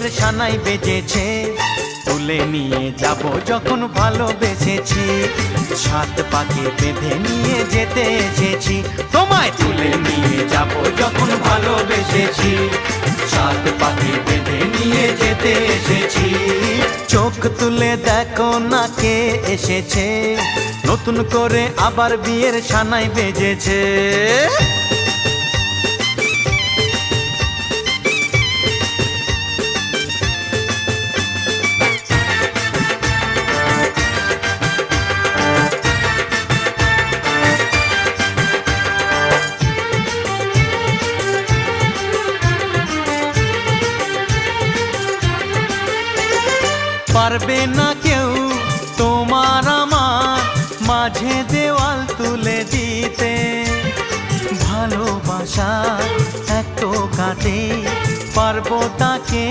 বিয়ের সানাই বেজেছে, তুলে নিয়ে যাব যখন ভালোবেসেছি। সাত পাকে বেঁধে নিয়ে যেতে এসেছি, তোমায় তুলে নিয়ে যাব যখন ভালোবেসেছি। সাত পাকে বেঁধে নিয়ে যেতে এসেছি। চোখ তুলে দেখো না কে এসেছে, নতুন করে আবার বিয়ের সানাই বেজেছে। পারবে না কেউ তোমার আমার মাঝে দেওয়াল তুলে দিতে, ভালোবাসা এক কাটে পারবো তাকে